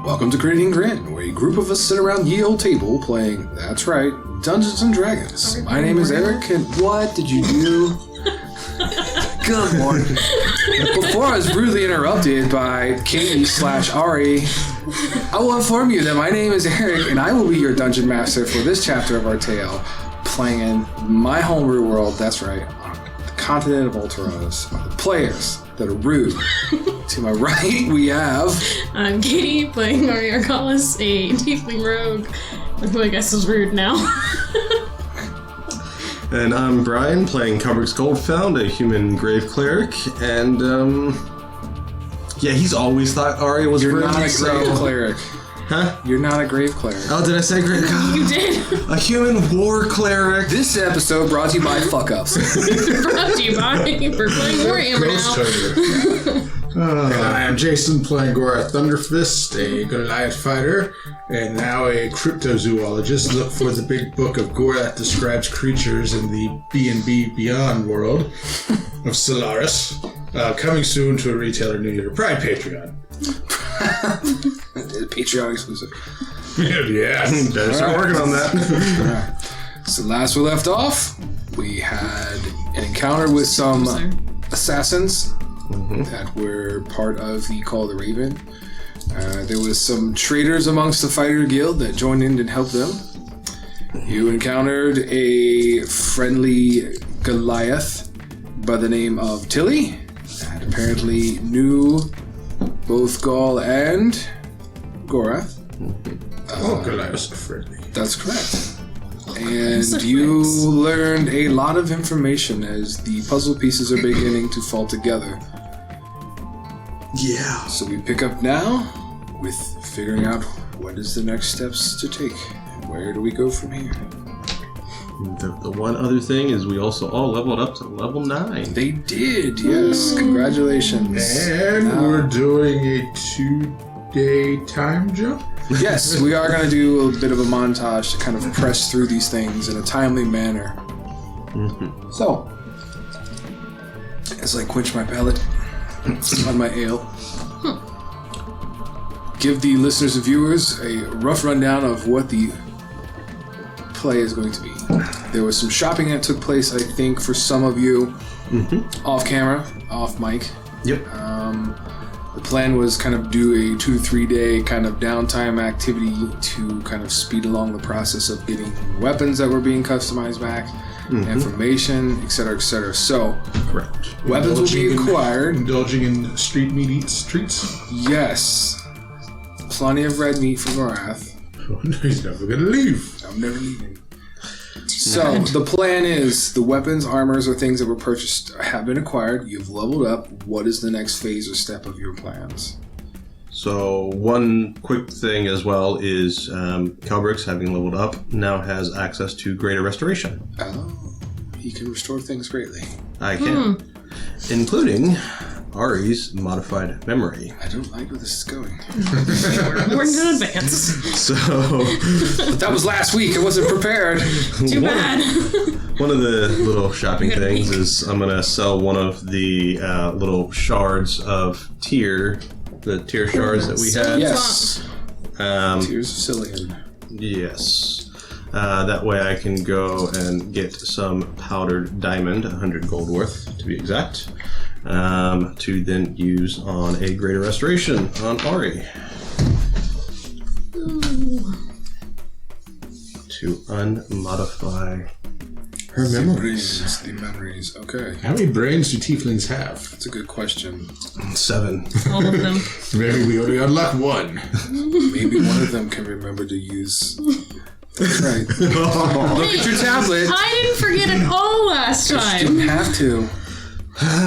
Welcome to Grinning Grin, where a group of us sit around ye old table playing, that's right, Dungeons and Dragons. My name is Eric, and what did you do? Good morning. Before I was rudely interrupted by Katie/Ari, I will inform you that my name is Eric, and I will be your dungeon master for this chapter of our tale, playing in my homebrew world, that's right, on the continent of Alteratus. The players that are rude. To my right, we have... I'm Katie, playing Ari Arcalis, a tiefling rogue, who I guess is rude now. And I'm Brian, playing Kelbrix Goldfound, a human grave cleric, and, yeah, he's always thought Ari was rude. You're not a grave cleric. Huh? You're not a grave cleric. Oh, did I say grave? You did. A human war cleric. This episode brought to you by fuck-ups. Brought to you by, we're playing Warhammer now. And I am Jason, playing Gorath Thunderfist, a Goliath fighter, and now a cryptozoologist. Look for the big book of Gorath describes creatures in the B&B Beyond world of Solaris. Coming soon to a retailer near your Pride Patreon. Patreon exclusive. Yeah, Better start working on that. So last we left off, we had an encounter with some assassins that were part of the Call of the Raven. There was some traitors amongst the fighter guild that joined in and helped them. You encountered a friendly Goliath by the name of Tilly, that apparently knew both Gaul and Gorath. Goliath's friendly. That's correct. And you learned a lot of information as the puzzle pieces are beginning to fall together. Yeah. So we pick up now with figuring out what is the next steps to take. And where do we go from here? The one other thing is we also all leveled up to level 9. They did, yes. Congratulations. And we're doing a 2-day time jump? Yes, we are going to do a bit of a montage to kind of press through these things in a timely manner. So, as I quench my palate on my ale, give the listeners and viewers a rough rundown of what the play is going to be. There was some shopping that took place, I think, for some of you, off camera, off mic. Yep. The plan was kind of do a 2 to 3 day kind of downtime activity to kind of speed along the process of getting weapons that were being customized back, information, etc., etc. So, Correct. Weapons will be acquired. Indulging in street meat treats? Yes. Plenty of red meat for Gorath. Oh, no, he's never gonna leave. I'm never leaving. So, the plan is the weapons, armors, or things that were purchased have been acquired. You've leveled up. What is the next phase or step of your plans? So one quick thing as well is Kelbrix, having leveled up, now has access to Greater Restoration. Oh, he can restore things greatly. I can. Including Ari's modified memory. I don't like where this is going. We're in advance. So... But that was last week. I wasn't prepared. Too bad. One of the little shopping things is I'm going to sell one of the little shards of tear, the tear shards that we had. Yes. Tears of Cillian. Yes. That way I can go and get some powdered diamond, 100 gold worth to be exact, to then use on a greater restoration on Ari. To unmodify her memories. The memories. Okay. How many brains do tieflings have? That's a good question. 7. All of them. Maybe we only unlock one. Maybe one of them can remember to use... That's right. Look at your tablet. I didn't forget it all last You time. didn't have to.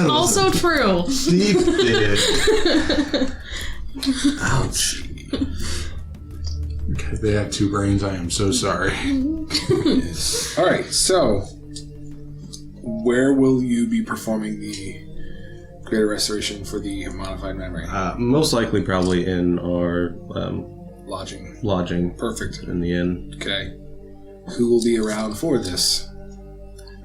Also true. Deep did. Ouch. Okay, they have 2 brains. I am so sorry. All right, so where will you be performing the greater restoration for the modified memory? Most likely probably in our Lodging. Perfect. In the inn. Okay. Who will be around for this?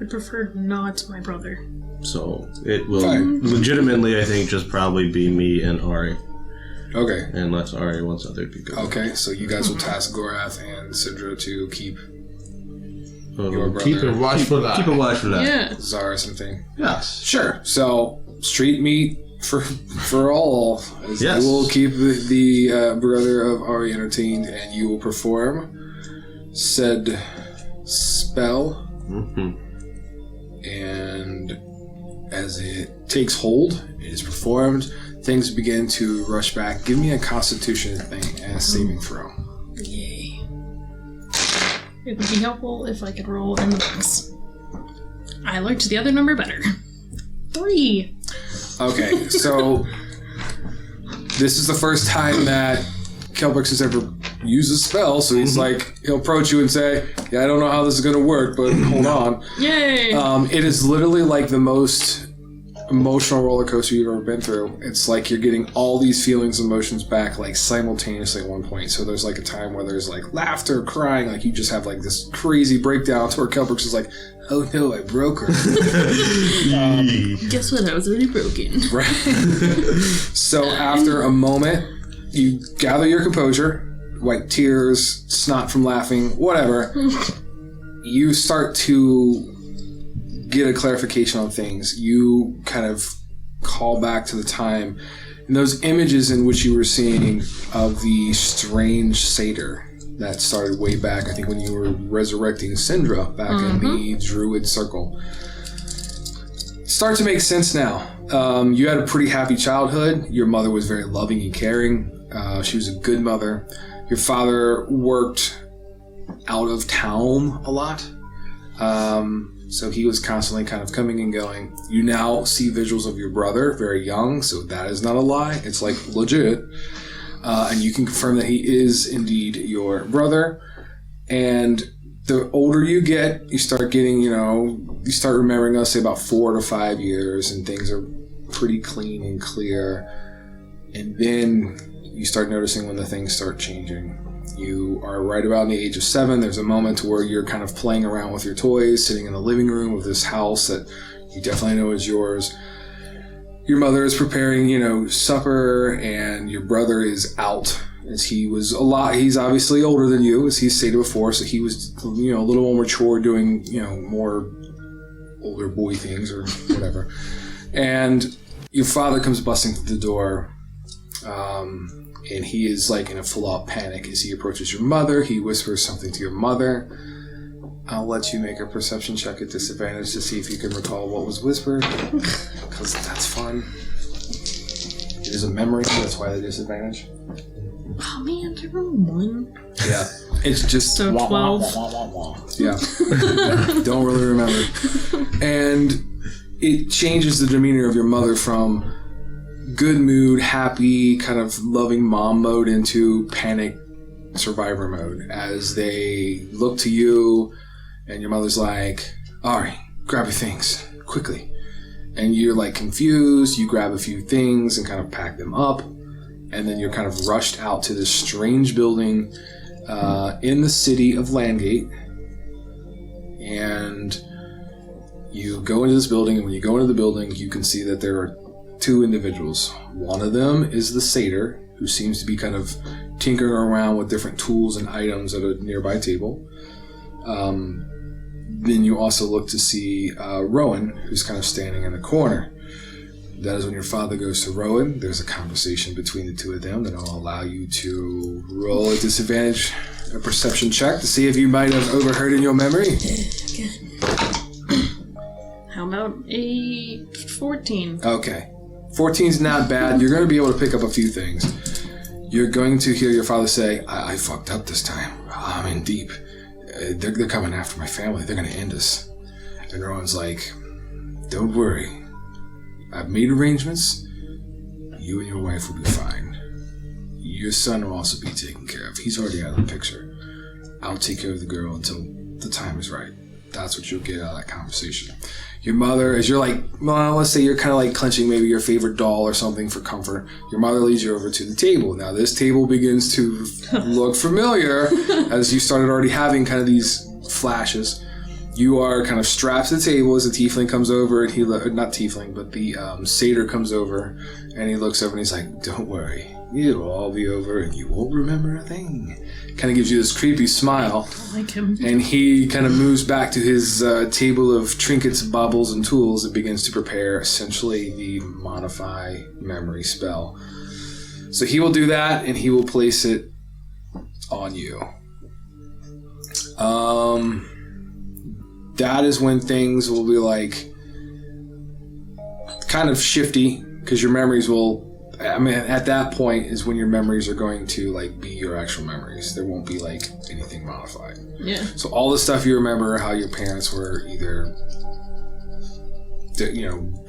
I prefer not my brother. So it will Fine. legitimately, I think, just probably be me and Ari. Okay. Unless Ari wants other people. Okay, so you guys will task Gorath and Sidra to keep your brother. Keep a watchful eye. Keep a watchful eye. Yeah. Czar or something. Yes. Sure. So street meat for all. As Yes. You will keep the brother of Ari entertained, and you will perform said spell. Mm-hmm. And as it takes hold, it is performed. Things begin to rush back. Give me a Constitution thing and a saving throw. Yay. It would be helpful if I could roll in the books. I liked the other number better. 3. Okay, so this is the first time that Kelbrix has ever used a spell, so he's like, he'll approach you and say, yeah, I don't know how this is going to work, but hold on. Yay! It is literally like the most emotional roller coaster you've ever been through. It's like you're getting all these feelings and emotions back like simultaneously at one point. So there's like a time where there's like laughter, crying, like you just have like this crazy breakdown to where Kelbrix is like, oh no, I broke her. Guess what? I was already broken. Right. So after a moment, you gather your composure, wipe tears, snot from laughing, whatever. You start to get a clarification on things. You kind of call back to the time and those images in which you were seeing of the strange satyr that started way back, I think when you were resurrecting Syndra back in the Druid Circle. Start to make sense now. You had a pretty happy childhood. Your mother was very loving and caring. She was a good mother. Your father worked out of town a lot. So he was constantly kind of coming and going. You now see visuals of your brother, very young, so that is not a lie. It's like legit. And you can confirm that he is indeed your brother. And the older you get, you start getting, you start remembering, let's say, about 4 to 5 years, and things are pretty clean and clear. And then you start noticing when the things start changing. You are right about the age of 7. There's a moment where you're kind of playing around with your toys, sitting in the living room of this house that you definitely know is yours. Your mother is preparing, supper, and your brother is out. As he's obviously older than you, as he's stated before, so he was, a little more mature, doing, more older boy things or whatever. And your father comes busting through the door, and he is like in a full-out panic as he approaches your mother. He whispers something to your mother. I'll let you make a perception check at disadvantage to see if you can recall what was whispered, because that's fun. It is a memory, that's why the disadvantage. Oh man, I remember 1. Yeah, it's just So 12. Yeah, don't really remember. And it changes the demeanor of your mother from good mood, happy, kind of loving mom mode into panic survivor mode as they look to you, and your mother's like, Ari, grab your things quickly. And you're like confused. You grab a few things and kind of pack them up, and then you're kind of rushed out to this strange building in the city of Landgate. And you go into this building, and when you go into the building, you can see that there are 2 individuals. One of them is the satyr, who seems to be kind of tinkering around with different tools and items at a nearby table. Then you also look to see Rowan, who's kind of standing in the corner. That is when your father goes to Rowan. There's a conversation between the 2 of them that will allow you to roll a disadvantage, a perception check to see if you might have overheard in your memory. How about a 14? Okay. 14's not bad. You're going to be able to pick up a few things. You're going to hear your father say, I fucked up this time. I'm in deep. They're coming after my family. They're going to end us. And Rowan's like, don't worry. I've made arrangements. You and your wife will be fine. Your son will also be taken care of. He's already out of the picture. I'll take care of the girl until the time is right. That's what you'll get out of that conversation. Your mother, as you're like, well, let's say you're kind of like clenching maybe your favorite doll or something for comfort, your mother leads you over to the table. Now this table begins to look familiar as you started already having kind of these flashes. You are kind of strapped to the table as the tiefling comes over, and not tiefling, but the satyr comes over, and he looks over and he's like, "Don't worry, it'll all be over, and you won't remember a thing." Kind of gives you this creepy smile. I like him. And he kind of moves back to his table of trinkets, baubles, and tools and begins to prepare essentially the Modify Memory spell. So he will do that, and he will place it on you. That is when things will be like kind of shifty, because your memories will. I mean, at that point is when your memories are going to like be your actual memories. There won't be like anything modified. Yeah. So all the stuff you remember, how your parents were either,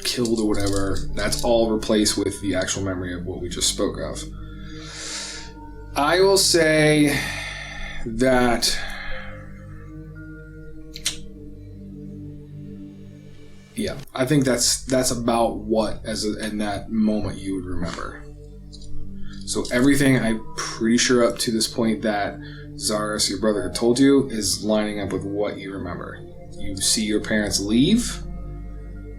killed or whatever, that's all replaced with the actual memory of what we just spoke of. I will say that. Yeah, I think that's about what in that moment you would remember. So everything I'm pretty sure up to this point that Zaris, your brother, had told you is lining up with what you remember. You see your parents leave,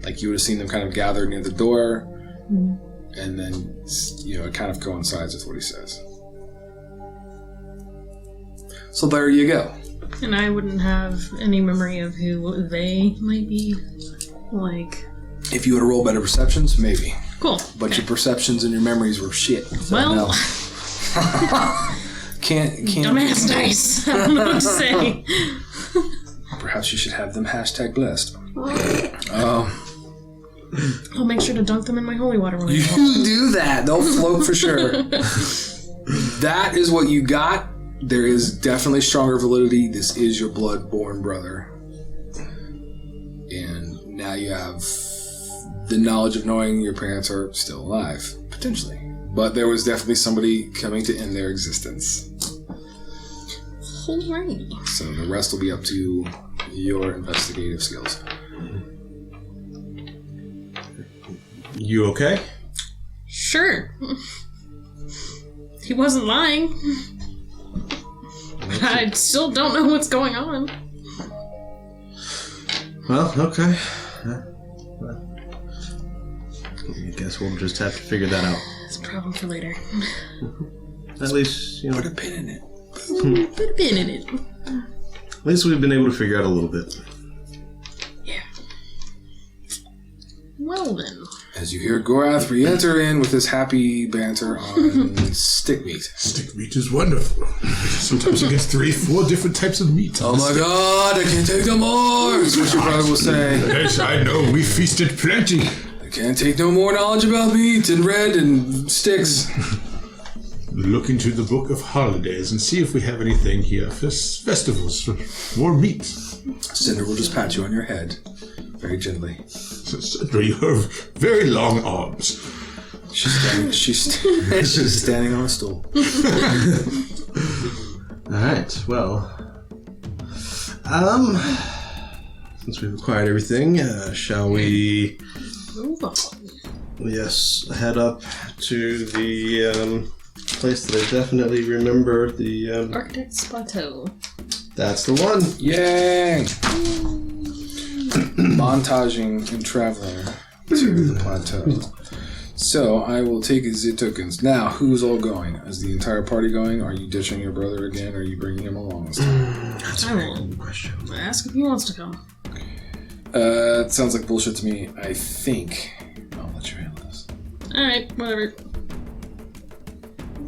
like you would have seen them kind of gathered near the door, and then it kind of coincides with what he says. So there you go. And I wouldn't have any memory of who they might be. Like, if you would have rolled better perceptions, maybe. Cool. But okay. your perceptions and your memories were shit. So well, no. can't. Dumbass dice. I don't know what to say. Perhaps you should have them #blessed. I'll make sure to dunk them in my holy water when I You do that. They'll float for sure. That is what you got. There is definitely stronger validity. This is your blood-born brother. And now you have the knowledge of knowing your parents are still alive, potentially. But there was definitely somebody coming to end their existence. Alright. So the rest will be up to your investigative skills. You okay? Sure. He wasn't lying. I still don't know what's going on. Well, okay. I guess we'll just have to figure that out. It's a problem for later. At least, Put a pin in it. Put a pin in it. At least we've been able to figure out a little bit. Yeah. Well then. As you hear Gorath re-enter in with his happy banter on stick meat. Stick meat is wonderful. Sometimes you get 3-4 different types of meat. Oh my god, I can't take no more, is what your brother will say. Yes, I know. We feasted plenty. I can't take no more knowledge about meat and bread and sticks. Look into the book of holidays and see if we have anything here for festivals for more meat. Cinder will just pat you on your head, very gently. You have very long arms. She's standing on a stool. Alright, well. Since we've acquired everything, shall we... Move on. Yes, head up to the place that I definitely remember, the... Architects Plateau. That's the one. Yay! Montaging and traveling to the plateau. So I will take the tokens. Now, who's all going? Is the entire party going? Are you ditching your brother again? Or are you bringing him along this time? That's a very good question. Ask if he wants to come. It sounds like bullshit to me. I think I'll let you handle this. Alright, whatever.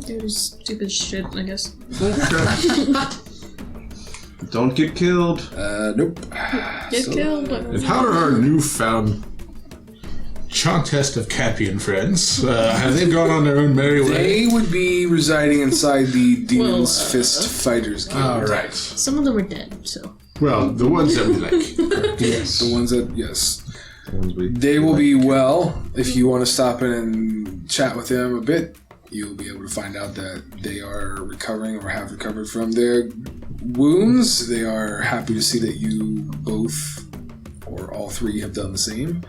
Do stupid shit, I guess. Don't get killed. Nope. Get killed. And how are our newfound Chantest of Capian friends? Have they gone on their own merry way? They would be residing inside the Demon's Fist Fighters Guild. All right. Some of them are dead, so. Well, the ones that we like. Yes. The ones that, yes. The ones we They will be well. If you want to stop in and chat with them a bit, you'll be able to find out that they are recovering or have recovered from their wounds. They are happy to see that you both, or all three, have done the same.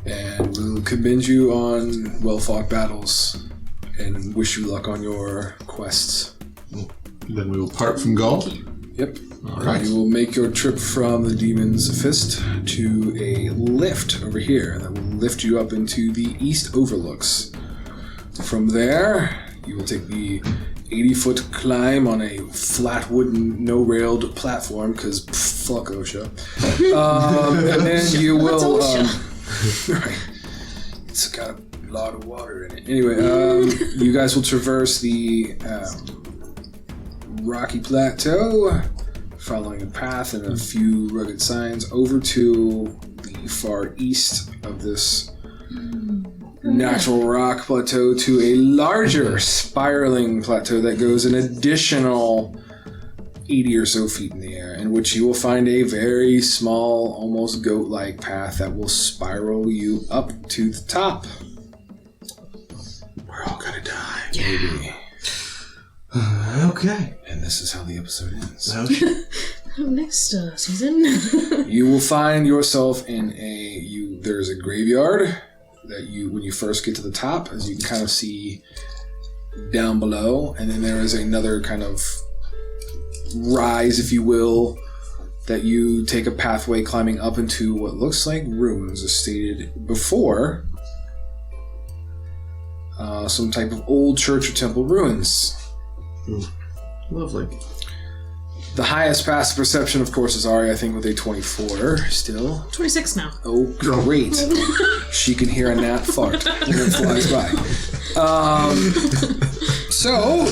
And will commend you on well-fought battles and wish you luck on your quests. Then we will part from Gaul. Yep. All right. You will make your trip from the Demon's Fist to a lift over here that will lift you up into the East Overlooks. From there, you will take the 80-foot climb on a flat wooden, no-railed platform, because fuck OSHA. And then you will... right. It's got a lot of water in it. Anyway, you guys will traverse the rocky plateau, following a path and a few rugged signs over to the far east of this natural rock plateau to a larger spiraling plateau that goes an additional 80 or so feet in the air, in which you will find a very small, almost goat-like path that will spiral you up to the top. We're all gonna die. Maybe. Okay. And this is how the episode ends. Next season. You will find yourself in there's a graveyard that when you first get to the top, as you can kind of see down below, and then there is another kind of rise, if you will, that you take a pathway climbing up into what looks like ruins, as stated before. Some type of old church or temple ruins. Lovely. The highest passive perception, of course, is Ari, I think, with a 24 still. 26 now. Oh, great. She can hear a gnat fart when it flies by. So,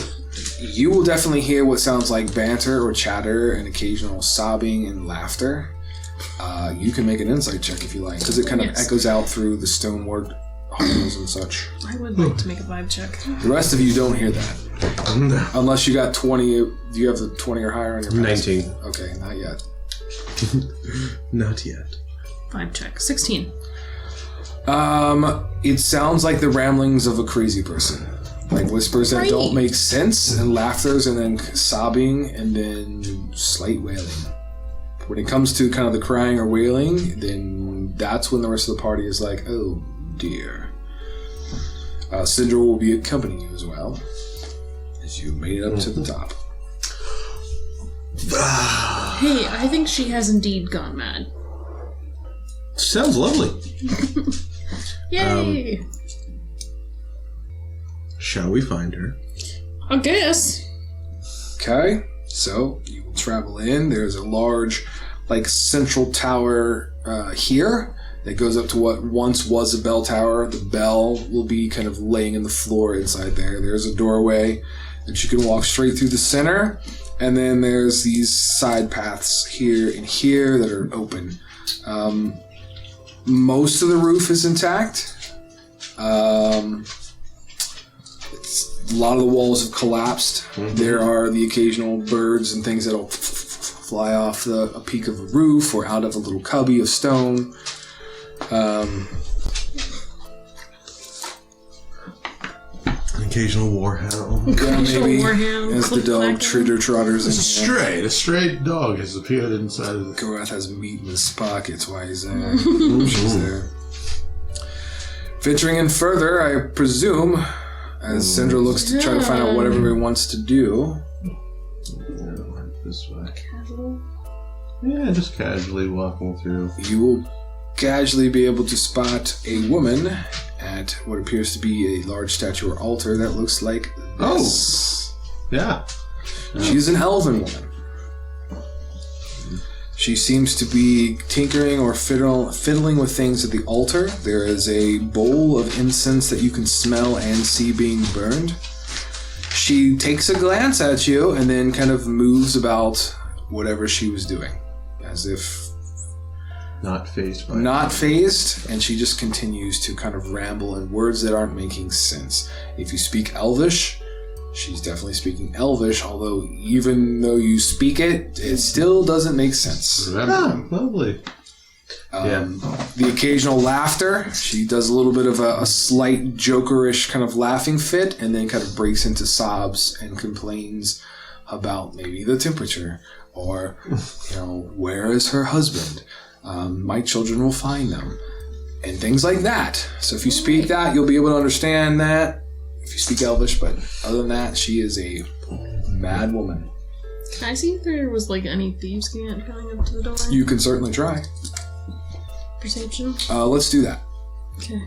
you will definitely hear what sounds like banter or chatter and occasional sobbing and laughter. You can make an insight check if you like, because it kind of echoes out through the stonework halls and such. I would like to make a vibe check. The rest of you don't hear that. No. Unless you got 20. Do you have the 20 or higher on your pass? 19. Okay, not yet. Not yet. Vibe check. 16. It sounds like the ramblings of a crazy person. Like whispers that don't make sense, and laughters, and then sobbing, and then slight wailing. When it comes to kind of the crying or wailing, then that's when the rest of the party is like, oh dear. Syndra will be accompanying you as well, as you made it up to the top. Hey, I think she has indeed gone mad. Sounds lovely. Yay! Shall we find her? I guess. Okay, so you will travel in. There's a large, central tower here that goes up to what once was a bell tower. The bell will be kind of laying in the floor inside there. There's a doorway that you can walk straight through the center, and then there's these side paths here and here that are open. Most of the roof is intact. A lot of the walls have collapsed. Mm-hmm. There are the occasional birds and things that'll fly off a peak of a roof or out of a little cubby of stone. An occasional warhound. Maybe warhound, as the dog tritter-trotters in here. A stray dog has appeared inside of the... Gorath has meat in his pockets while he's there. She's there. Venturing in further, I presume, as Syndra looks to try to find out what everybody wants to do. This way. Casual. Yeah, just casually walking through. You will casually be able to spot a woman at what appears to be a large statue or altar that looks like this. Yeah. She's an elven woman. She seems to be tinkering or fiddling with things at the altar. There is a bowl of incense that you can smell and see being burned. She takes a glance at you and then kind of moves about whatever she was doing, as if not phased by not phased, and she just continues to kind of ramble in words that aren't making sense. If you speak Elvish, she's definitely speaking Elvish, although even though you speak it, it still doesn't make sense. Oh, lovely. The occasional laughter, she does a little bit of a slight jokerish kind of laughing fit, and then kind of breaks into sobs and complains about maybe the temperature, or, where is her husband? My children will find them, and things like that. So if you speak that, you'll be able to understand that if you speak Elvish, but other than that, she is a mad woman. Can I see if there was like any thieves coming up to the door? You can certainly try. Perception? Let's do that. Okay.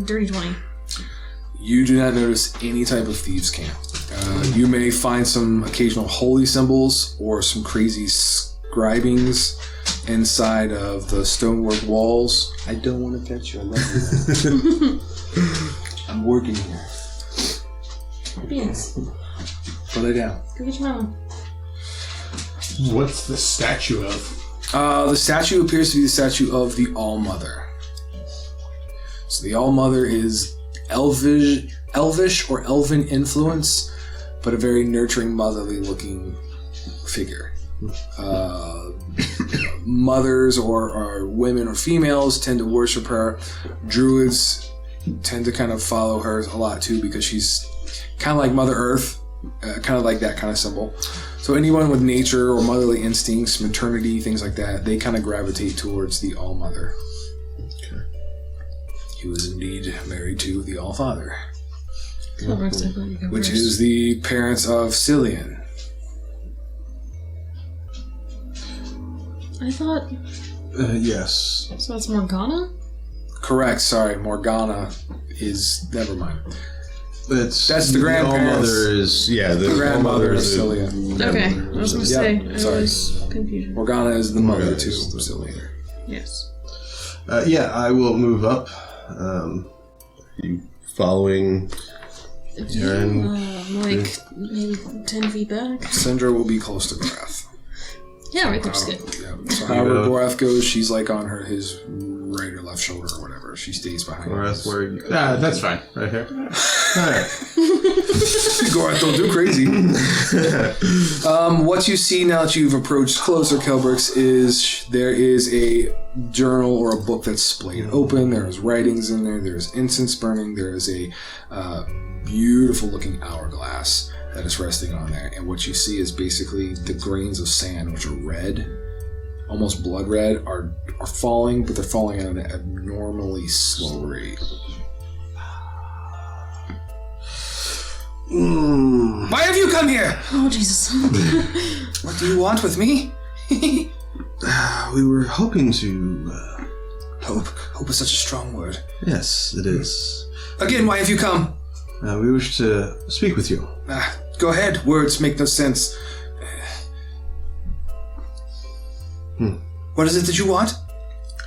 Dirty 20. You do not notice any type of thieves' camp. You may find some occasional holy symbols or some crazy scribings inside of the stonework walls. I don't want to pet you. I love you. I'm working here. Yes. Put it down. Go get your mama. What's the statue of? The statue appears to be the statue of the All-Mother. So the All-Mother is elvish or elven influence, but a very nurturing, motherly-looking figure. Mothers or women or females tend to worship her. Druids tend to kind of follow her a lot too because she's kind of like Mother Earth, kind of like that kind of symbol. So anyone with nature or motherly instincts, maternity, things like that, they kind of gravitate towards the All-Mother. Okay. He was indeed married to the All-Father, Kelbrix, I thought you go which first. is the parents of Cillian. I thought... Yes. So that's Morgana? Correct, sorry, Morgana is... Never mind. That's the grandparents. All-Mother is... Yeah, the grandmother All-Mother of is the- Cillian. Okay, I was going to say, I sorry. was confused. Morgana is the mother Morgana to is the- Cillian. Yes. Yeah, I will move up. You following... Like, maybe 10 feet back. Sindra will be close to Gorath. Yeah, right there's good. Yeah. So however Gorath goes, she's like on his right or left shoulder or whatever. She stays behind. Gorath, where are you? That's fine. Right here? Alright. Gorath, don't do crazy. What you see now that you've approached closer, Kelbrix, is there is a journal or a book that's splayed open. There's writings in there. There's incense burning. There is a beautiful looking hourglass that is resting on there. And what you see is basically the grains of sand, which are red, almost blood red, are falling, but they're falling at an abnormally slow rate. Why have you come here? Oh, Jesus. What do you want with me? We were hoping to... Hope is such a strong word. Yes, it is. Again, why have you come? We wish to speak with you. Go ahead. Words make no sense. What is it that you want?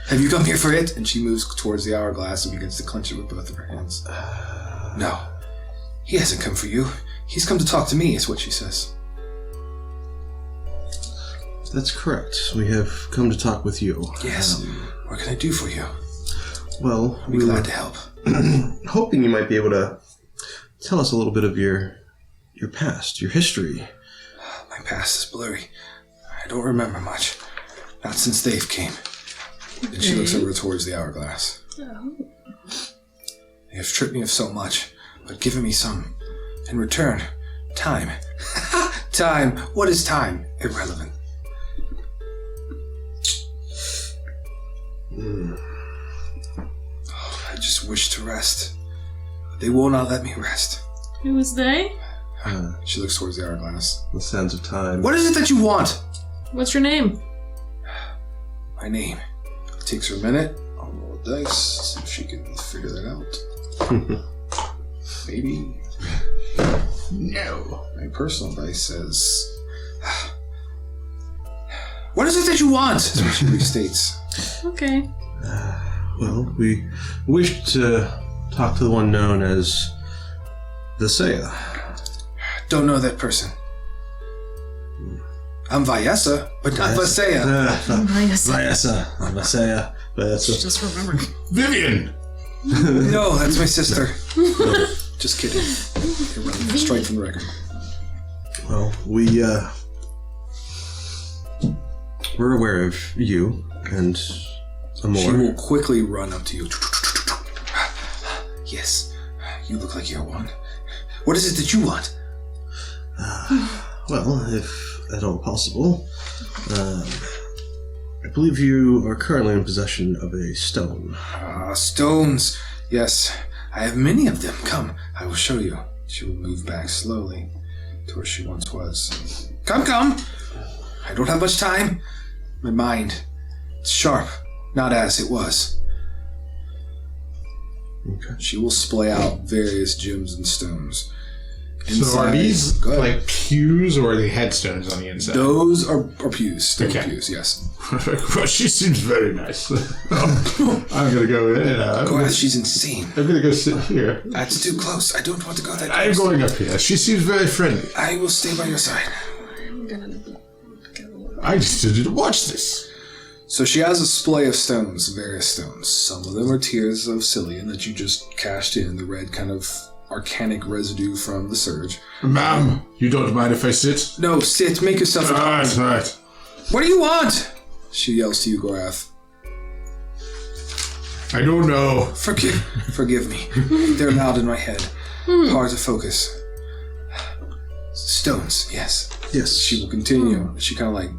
Have you come here for it? And she moves towards the hourglass and begins to clench it with both of her hands. No. He hasn't come for you. He's come to talk to me, is what she says. That's correct. We have come to talk with you. Yes. What can I do for you? Well, I'll be glad to help. hoping you might be able to tell us a little bit of your past, your history. My past is blurry. I don't remember much. Not since Dave came. And she looks over towards the hourglass. Oh. They have stripped me of so much, but given me some. In return, time. Time. What is time? Irrelevant. I just wish to rest. But they will not let me rest. Who was they? She looks towards the hourglass. The sands of time. What is it that you want? What's your name? My name. It takes her a minute. I'll roll a dice, see if she can figure that out. Maybe. No. My personal dice says... What is it that you want? Is what she restates. Okay. Well, we wish to talk to the one known as the Saya. Don't know that person. I'm Vyessa, but not Vasea. Vyessa. Not Vasea. Vyessa. Just remember. Vivian! No, that's my sister. Just kidding. Irrelevant. Straight from the record. Well, we're aware of you and Amor. She will quickly run up to you. Yes, you look like you're one. What is it that you want? Well, if at all possible, I believe you are currently in possession of a stone. Stones. Yes, I have many of them. Come, I will show you. She will move back slowly to where she once was. Come! I don't have much time. My mind, it's sharp, not as it was. Okay. She will splay out various gems and stones. So are these Go ahead. like pews or are they headstones on the inside? Those are pews. Stone Okay. pews, yes. Well, she seems very nice. I'm gonna go in. Gorath, she's insane. I'm gonna go sit here. That's too close. I don't want to go that I'm close. going up here. She seems very friendly. I will stay by your side. I'm gonna go. I just didn't watch this. So she has a splay of stones, various stones. Some of them are tears of Cillian that you just cashed in, the red kind of arcanic residue from the surge. Ma'am, you don't mind if I sit? No, sit, make yourself at home. Right. What do you want? She yells to you, Gorath. I don't know. Forgive me. They're loud in my head. Hard to focus. Stones, yes. Yes. She will continue. She kind of like,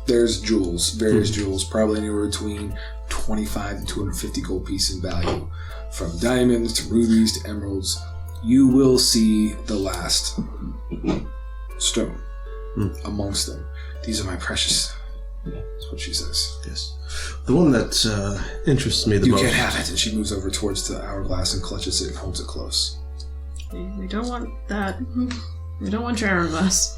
there's jewels, various jewels, probably anywhere between 25 to 250 gold pieces in value. From diamonds to rubies to emeralds. You will see the last stone amongst them. These are my precious. That's what she says. Yes. The one that interests me the You most. can't have it. And she moves over towards the hourglass and clutches it and holds it close. We don't want that. We don't want your hourglass.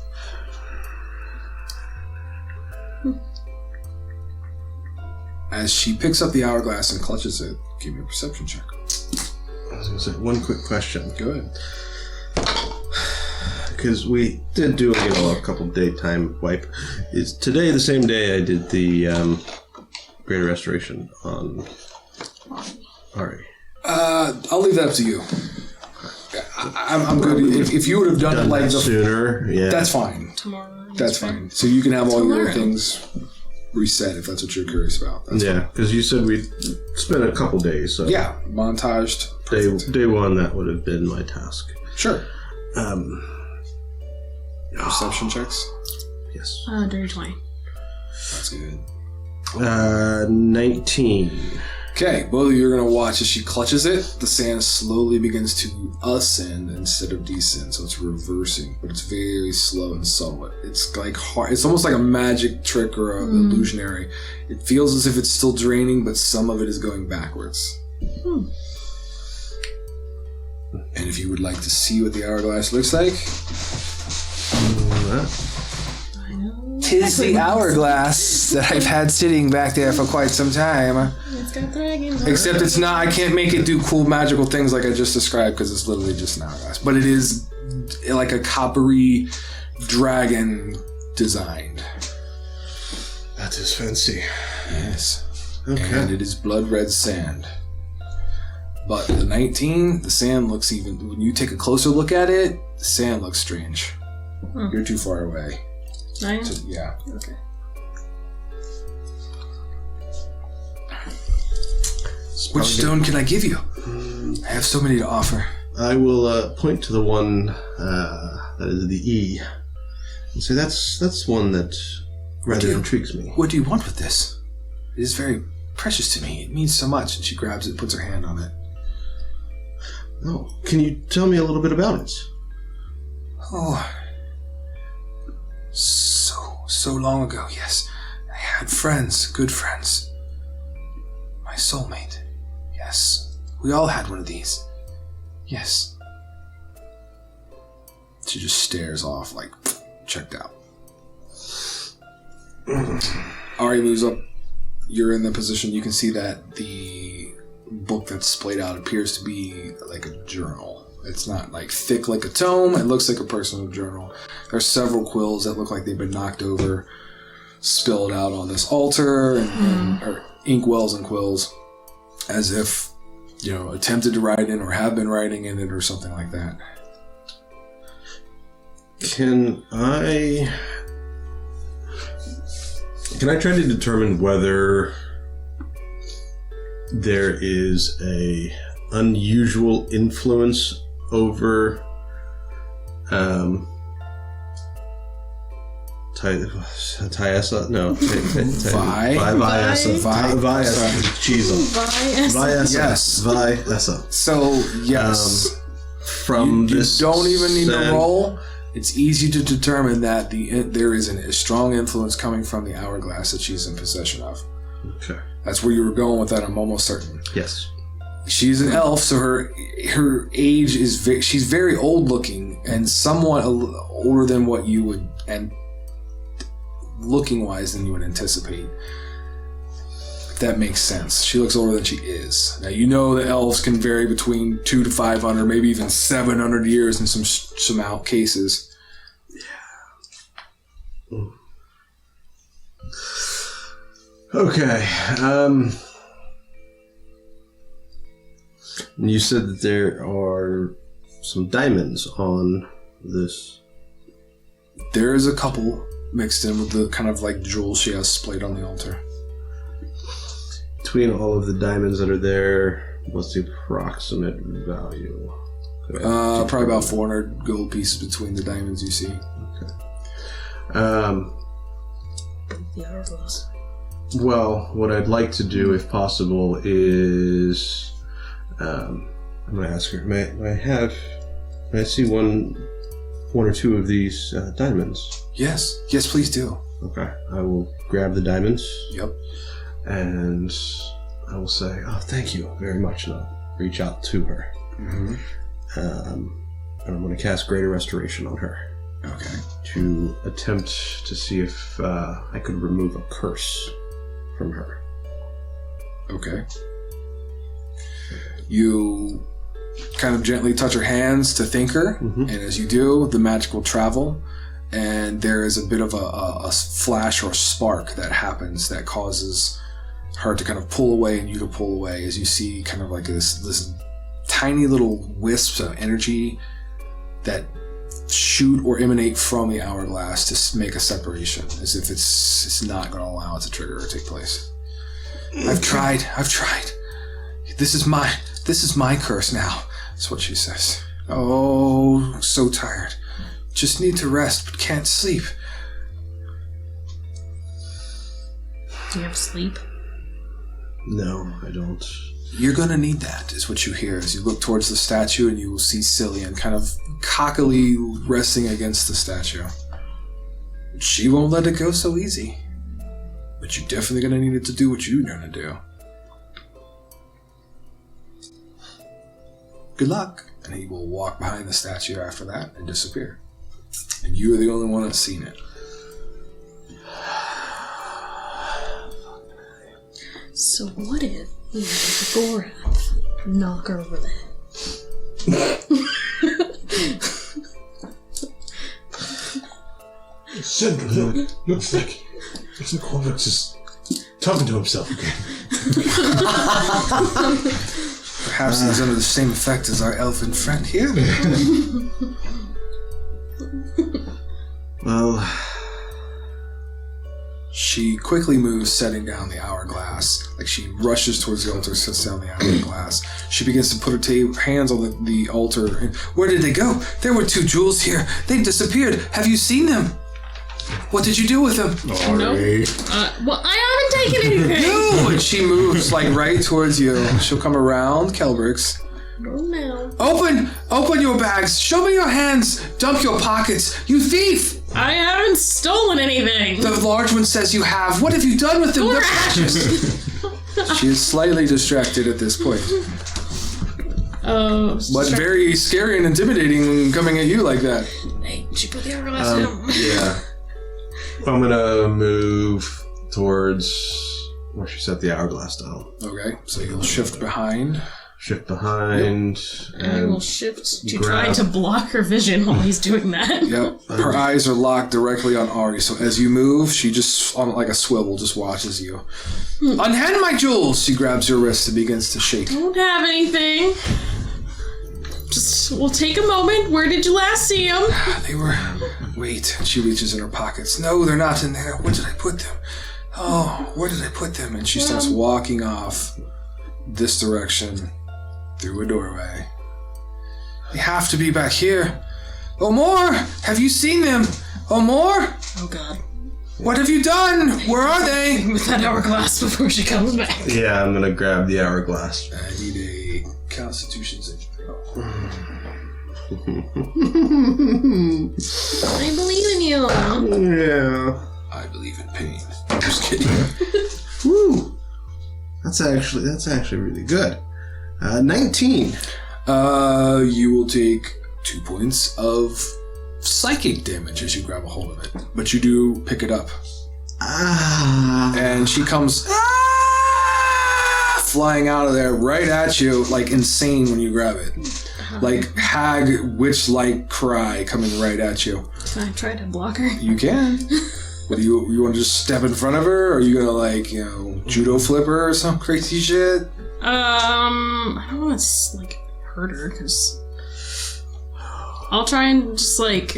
As she picks up the hourglass and clutches it, give me a perception check. I was going to say one quick question. Go ahead. Because we did do a couple daytime wipe. Is today the same day I did the Greater Restoration on Ari? I'll leave that up to you. I'm good. If you would have done it like sooner, yeah. that's fine. Tomorrow. That's fine. So you can have all your Tomorrow. things reset if that's what you're curious about. That's Yeah, because you said we spent a couple days. So Yeah, montaged. Perfect. day one, that would have been my task. Sure. Um, Perception checks. yes. Dirty 20. That's good. 19. Okay, both of you are going to watch as she clutches it. The sand slowly begins to ascend instead of descend, so it's reversing, but it's very slow and subtle. It's like hard. It's almost like a magic trick or an illusionary. It feels as if it's still draining, but some of it is going backwards. And if you would like to see what the hourglass looks like, I know. tis the hourglass that I've had sitting back there for quite some time. It's got dragons on it. Except it's not, I can't make it do cool magical things like I just described because it's literally just an hourglass. But it is like a coppery dragon designed. That is fancy. Yes. Okay. And it is blood red sand. But the 19, the sand looks even, when you take a closer look at it, the sand looks strange. You're too far away. I am? So, yeah. Okay. Which stone can I give you? I have so many to offer. I will point to the one that is the E and say that's one that rather intrigues me. What do you want with this? It is very precious to me. It means so much. And she grabs it, puts her hand on it. Oh, can you tell me a little bit about it? Oh, so long ago, yes. I had friends, good friends. My soulmate, yes. We all had one of these. Yes. She just stares off like, checked out. Ari moves up. You're in the position, you can see that the book that's splayed out appears to be like a journal. It's not like thick like a tome, it looks like a personal journal. There's several quills that look like they've been knocked over, spilled out on this altar, or ink wells and quills, as if, attempted to write in or have been writing in it or something like that. Can I try to determine whether there is a unusual influence over Tyessa? No. Viessa. Jesus. Viessa. Viessa. Yes. Viessa. So, yes. from You this. don't even need to sand? roll. It's easy to determine that there is a strong influence coming from the hourglass that she's in possession of. Okay. That's where you were going with that. I'm almost certain. Yes. She's an elf, so her age is she's very old looking and somewhat older than what you would, and looking wise than you would anticipate. If that makes sense. She looks older than she is. Now you know the elves can vary between 200 to 500, maybe even 700 years in some out cases. Yeah. Okay. You said that there are some diamonds on this. There is a couple mixed in with the kind of like jewels she has displayed on the altar. Between all of the diamonds that are there, what's the approximate value? Probably about 400 gold pieces between the diamonds you see. Okay. The hourglass. Well, what I'd like to do, if possible, is I'm going to ask her. May I see one or two of these diamonds? Yes, please do. Okay, I will grab the diamonds. Yep. And I will say, "Oh, thank you very much," and I'll reach out to her. Mm-hmm. And I'm going to cast Greater Restoration on her. Okay. To attempt to see if I could remove a curse from her. Okay. You kind of gently touch her hands to thank her, and as you do, the magic will travel, and there is a bit of a flash or a spark that happens that causes her to kind of pull away and you to pull away as you see kind of like this tiny little wisps of energy that shoot or emanate from the hourglass to make a separation, as if it's not going to allow it to trigger or take place. I've tried. This is my curse now. That's what she says. Oh, so tired. Just need to rest, but can't sleep. Do you have sleep? No, I don't. You're gonna need that, is what you hear as you look towards the statue, and you will see Cillian kind of cockily resting against the statue. She won't let it go so easy. But you're definitely gonna need it to do what you're gonna do. Good luck. And he will walk behind the statue after that and disappear. And you are the only one that's seen it. So what if we had Gorath knock her over the head? Looks like Kelbrix is talking to himself again. Perhaps he's under the same effect as our elfin friend here. Well, she quickly moves, setting down the hourglass. Like she rushes towards the altar, sets down the hourglass. She begins to put her hands on the altar. Where did they go? There were 2 jewels here. They disappeared. Have you seen them? What did you do with them? No. Well, I haven't taken anything. No! And she moves like right towards you. She'll come around Kelbrix. Oh no. Open your bags. Show me your hands. Dump your pockets. You thief! I haven't stolen anything. The large one says you have. What have you done with them? They're precious. She is slightly distracted at this point. But very scary and intimidating coming at you like that. Hey, she put the hourglass down. yeah. I'm gonna move towards where she set the hourglass down. Okay, so you'll shift behind. Shift behind. And I will shift to grab. try to block her vision while he's doing that. Yep. Her eyes are locked directly on Ari, so as you move, she just, on like a swivel, just watches you. Unhand my jewels! She grabs your wrist and begins to shake. Don't have anything. Just, we'll take a moment. Where did you last see them? They were... Wait. She reaches in her pockets. No, they're not in there. Where did I put them? Oh, where did I put them? And she starts walking off this direction through a doorway. They have to be back here. Omor! Have you seen them? Omor! Oh god. What have you done? Where are they? With that hourglass before she comes back. Yeah, I'm gonna grab the hourglass. I need a Constitution saving throw. I believe in you. Yeah. I believe in pain. I'm just kidding. Woo. That's actually really good. 19. You will take 2 points of psychic damage as you grab a hold of it. But you do pick it up. And she comes flying out of there right at you, like insane when you grab it. Like hag witch-like cry coming right at you. Can I try to block her? You can. What do you want to just step in front of her? Or are you gonna like, judo flip her or some crazy shit? I don't want to like hurt her because I'll try and just like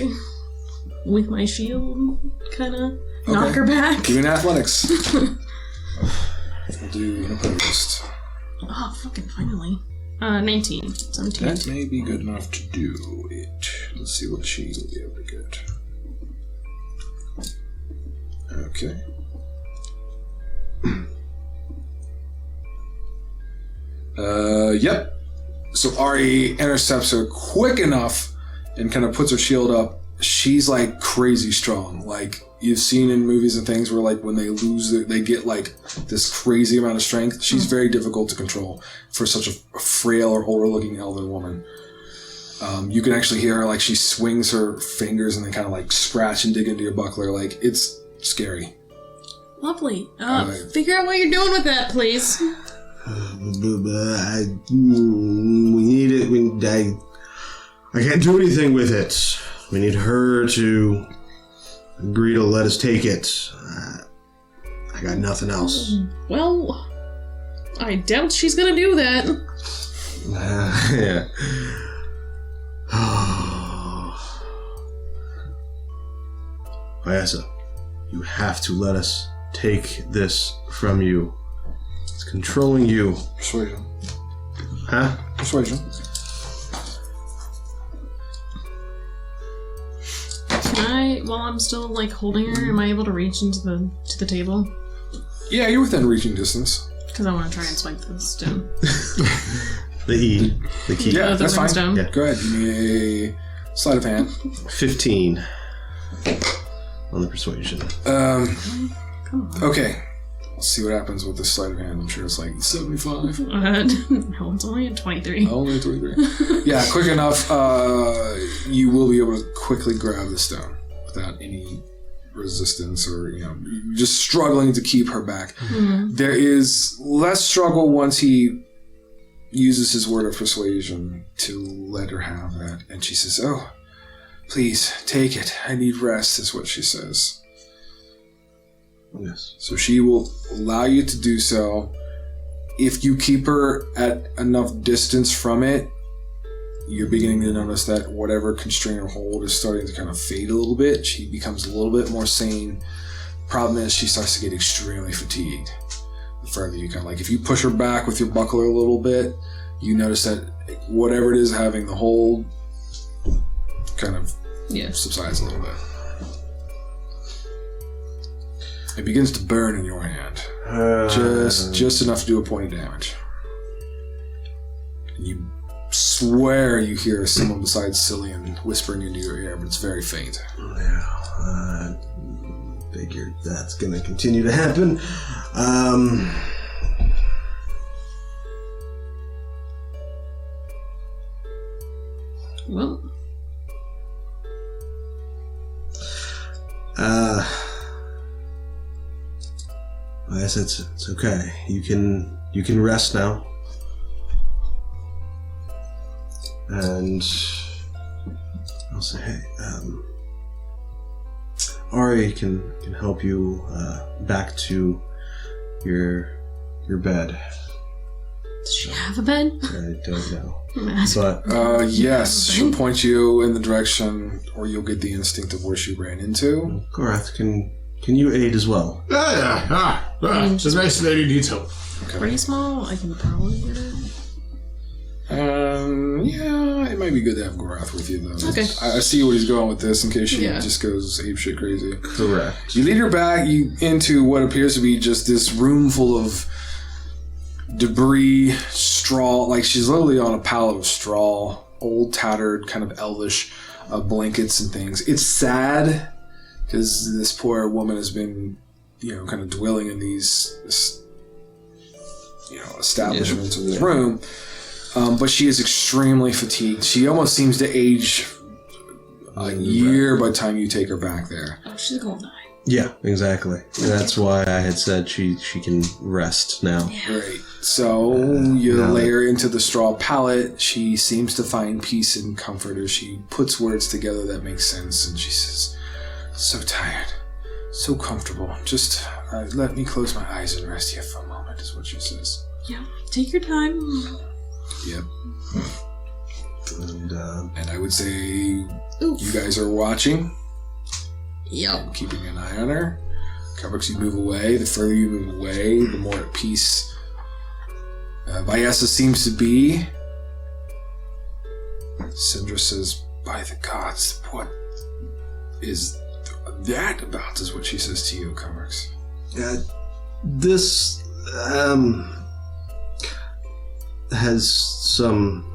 with my shield kind of knock her back. Give me an athletics. We'll do an opposed. Oh, fucking finally. 19. 17. That may be good enough to do it. Let's see what she will be able to get. Okay. Yep. So Ari intercepts her quick enough and kind of puts her shield up. She's like crazy strong. Like you've seen in movies and things where like when they lose they get like this crazy amount of strength. She's very difficult to control for such a frail or older looking elven woman. You can actually hear her like she swings her fingers and they kind of like scratch and dig into your buckler. Like it's scary. Lovely. Figure out what you're doing with that, please. We need it. I can't do anything with it. We need her to agree to let us take it. I got nothing else. Well, I doubt she's gonna do that. Yeah. Ayasa, you have to let us take this from you. It's controlling you. Persuasion. Huh? Persuasion. Can I, while I'm still like holding her, am I able to reach into the table? Yeah, you're within reaching distance. Because I want to try and swipe the stone. The key. Yeah, the that's fine. stone. Yeah. Go ahead. Give me a sleight of hand. 15 on the persuasion. Come on. Okay. Let's see what happens with this sleight of hand. I'm sure it's like 75. No, it's only a 23. Only 23. Yeah, quick enough. You will be able to quickly grab the stone without any resistance or, just struggling to keep her back. Mm-hmm. There is less struggle once he uses his word of persuasion to let her have that. And she says, "Oh, please, take it. I need rest," is what she says. Yes. So she will allow you to do so. If you keep her at enough distance from it, you're beginning to notice that whatever constraint or hold is starting to kind of fade a little bit. She becomes a little bit more sane. Problem is, she starts to get extremely fatigued. The further you kind of if you push her back with your buckler a little bit, you notice that whatever it is having the hold kind of subsides a little bit. It begins to burn in your hand. Just enough to do a point of damage. And you swear you hear someone besides Cillian whispering into your ear, but it's very faint. Yeah, figured that's gonna continue to happen. Well. I guess it's okay. You can rest now. And I'll say, hey, Ari can help you back to your bed. Does she have a bed? I don't know. But yes, she'll point you in the direction, or you'll get the instinct of where she ran into. Gorath, can you aid as well? The nice lady needs help. Okay. Pretty small. I can probably get it. Yeah, it might be good to have Gorath with you though. Okay. I see where he's going with this in case she just goes apeshit crazy. Correct. You lead her back into what appears to be just this room full of debris, straw. Like she's literally on a pallet of straw old, tattered, kind of elvish blankets and things. It's sad because this poor woman has been, kind of dwelling in these, establishments of this room. But she is extremely fatigued. She almost seems to age a year by the time you take her back there. Oh, she's gonna die. Yeah, exactly. That's why I had said she can rest now. Yeah. Right. So you lay her into the straw pallet. She seems to find peace and comfort as she puts words together that make sense. And she says, so tired, so comfortable. Just let me close my eyes and rest here for a moment, is what she says. Yeah, take your time. Yep. And I would say you guys are watching. Yep. Keeping an eye on her. Kelbrix, you move away. The further you move away, the more at peace Vyessa seems to be. Syndra says, by the gods, what is that about, is what she says to you, Kelbrix. This has some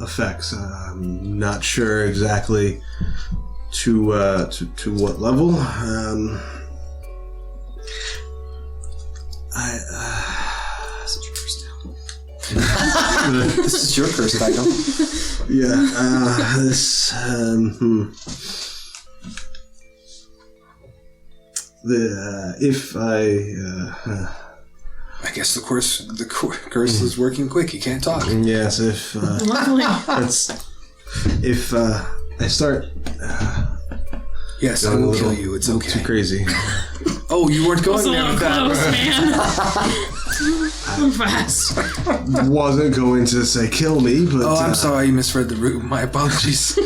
effects. I'm not sure exactly to what level. This is your curse, Tycho. Yeah. This. If I guess the curse is working quick. You can't talk. yes, if Luckily. if I start Yes, I will kill you. It's okay. too crazy. Oh, you weren't going That's a there little with that. close, man. I'm fast. Wasn't going to say kill me, but Oh, I'm sorry. You misread the route. My apologies. I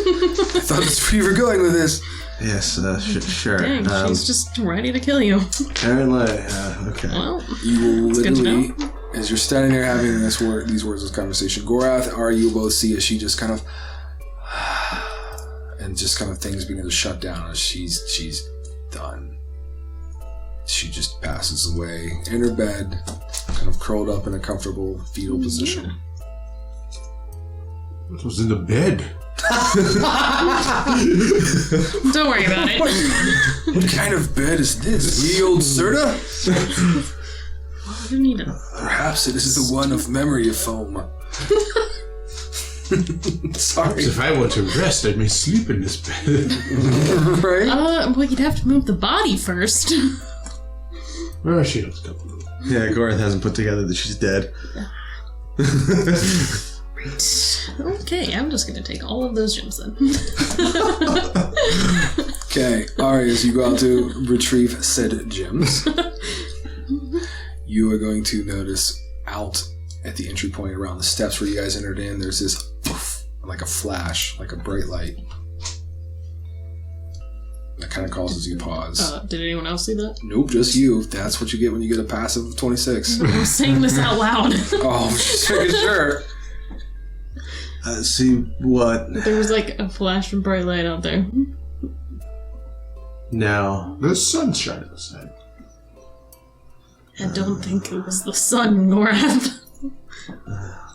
thought that's where you were going with this. yes, sure. Dang, she's just ready to kill you. Apparently, okay. Well, You will good to literally, as you're standing there having these words of conversation, Gorath, you both see as she just kind of, and just kind of things begin to shut down as she's done. She just passes away in her bed, kind of curled up in a comfortable fetal position. It was in the bed. don't worry about it. What kind of bed is this? The old Serta? I didn't need to. Perhaps it is the one of memory of foam. Sorry. If I want to rest, I may sleep in this bed. Right? Well, you'd have to move the body first. Oh, she looks comfortable. Yeah, Gorath hasn't put together that she's dead. Okay, I'm just gonna take all of those gems then. Okay, Ari, as you go out to retrieve said gems, you are going to notice out at the entry point around the steps where you guys entered in, there's this poof, like a flash, like a bright light. That kind of causes you pause. Did anyone else see that? Nope, just you. That's what you get when you get a passive of 26. I'm saying this out loud. Oh, just making sure. See what There was like a flash of bright light out there. now? The sun's shining outside. I don't think it was the sun, Gorath.